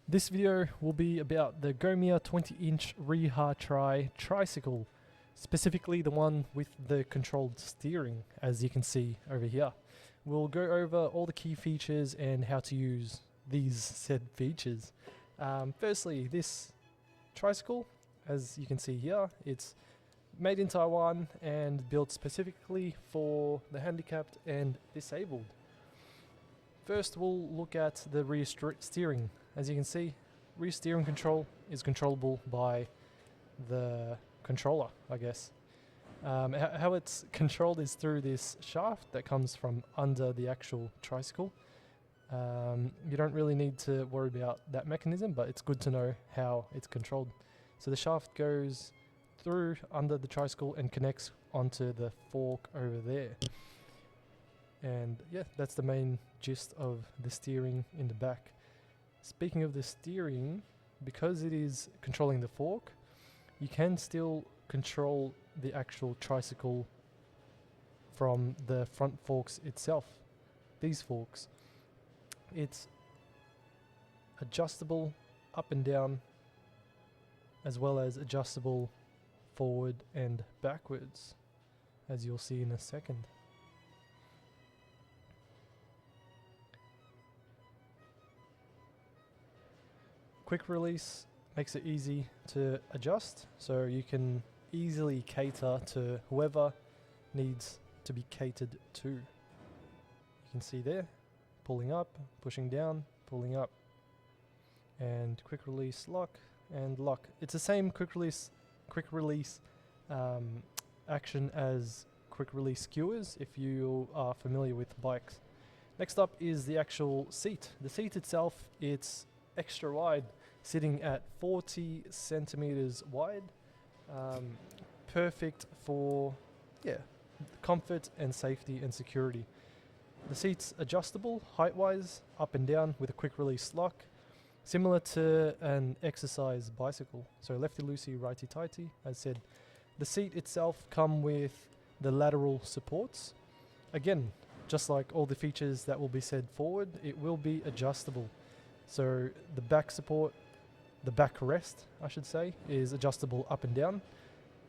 This video will be about the Gomiya 20-inch Reha tricycle, specifically the one with the controlled steering, as you can see over here. We'll go over all the key features and how to use these said features. Firstly, this tricycle, as you can see here, it's made in Taiwan and built specifically for the handicapped and disabled. First, we'll look at the rear steering. As you can see, rear steering control is controllable by the controller, I guess. How it's controlled is through this shaft that comes from under the actual tricycle. You don't really need to worry about that mechanism, but it's good to know how it's controlled. So the shaft goes through under the tricycle and connects onto the fork over there. And yeah, that's the main gist of the steering in the back. Speaking of the steering, because it is controlling the fork, you can still control the actual tricycle from the front forks itself. These forks. It's adjustable up and down, as well as adjustable forward and backwards, as you'll see in a second. Quick release makes it easy to adjust, so you can easily cater to whoever needs to be catered to. You can see there, pulling up, pushing down, pulling up, and quick release lock and lock. It's the same quick release action as quick release skewers if you are familiar with bikes. Next up is the actual seat. The seat itself, it's extra wide, sitting at 40 centimeters wide. Perfect for comfort and safety and security. The seat's adjustable height-wise, up and down with a quick release lock, similar to an exercise bicycle. So lefty-loosey, righty-tighty, as said. The seat itself come with the lateral supports. Again, just like all the features that will be said forward, it will be adjustable. So the back support, the backrest, I should say, is adjustable up and down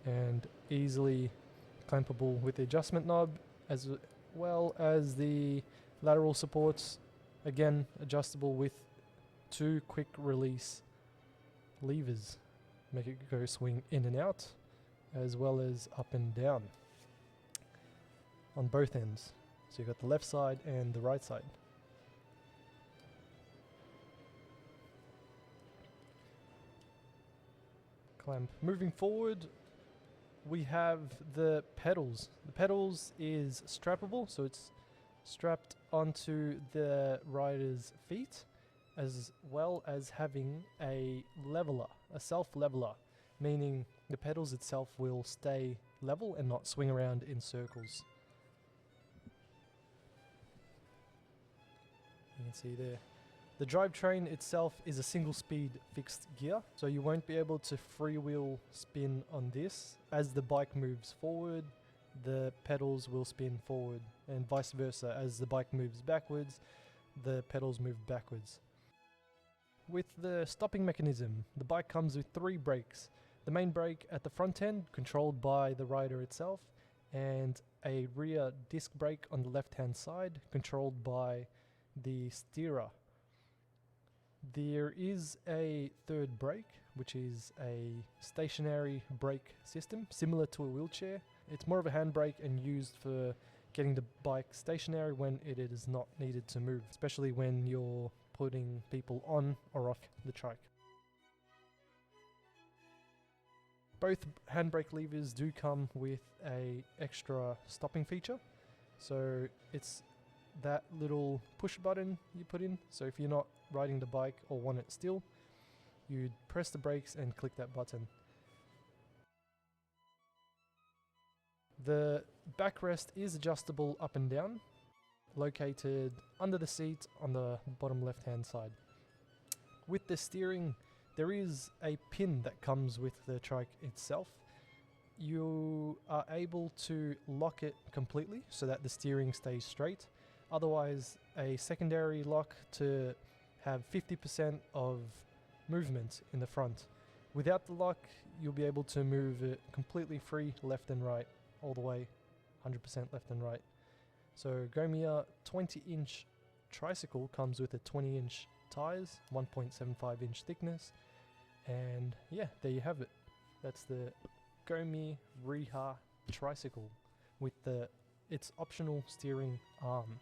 and easily clampable with the adjustment knob, as well as the lateral supports, again adjustable with two quick release levers. Make it go swing in and out, as well as up and down on both ends. So you've got the left side and the right side. Clamp. Moving forward, we have the pedals. The pedals is strappable, so it's strapped onto the rider's feet, as well as having a leveler, a self-leveler, meaning the pedals itself will stay level and not swing around in circles. You can see there. The drivetrain itself is a single speed fixed gear, so you won't be able to freewheel spin on this. As the bike moves forward, the pedals will spin forward, and vice versa. As the bike moves backwards, the pedals move backwards. With the stopping mechanism, the bike comes with 3 brakes. The main brake at the front end, controlled by the rider itself, and a rear disc brake on the left hand side, controlled by the steerer. There is a third brake, which is a stationary brake system, similar to a wheelchair. It's more of a handbrake and used for getting the bike stationary when it is not needed to move, especially when you're putting people on or off the trike. Both handbrake levers do come with a extra stopping feature, so it's that little push button you put in. So if you're not riding the bike or want it still, you'd press the brakes and click that button. The backrest is adjustable up and down, located under the seat on the bottom left hand side. With the steering, there is a pin that comes with the trike itself. You are able to lock it completely so that the steering stays straight. Otherwise, a secondary lock to have 50% of movement in the front. Without the lock, you'll be able to move it completely free left and right, all the way 100% left and right. So Gomiya 20-inch tricycle comes with a 20-inch tires, 1.75 inch thickness, and yeah, there you have it. That's the Gomi Riha tricycle with its optional steering arm.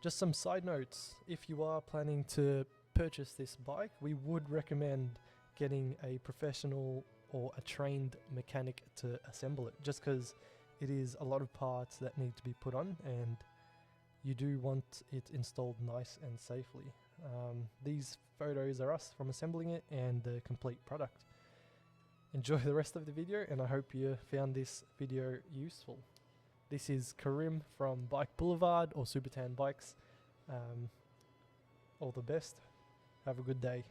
Just some side notes: if you are planning to purchase this bike, we would recommend getting a professional or a trained mechanic to assemble it, just because it is a lot of parts that need to be put on, and you do want it installed nice and safely. These photos are us from assembling it and the complete product. Enjoy the rest of the video, and I hope you found this video useful. This is Karim from Bike Boulevard or Supertan Bikes. All the best. Have a good day.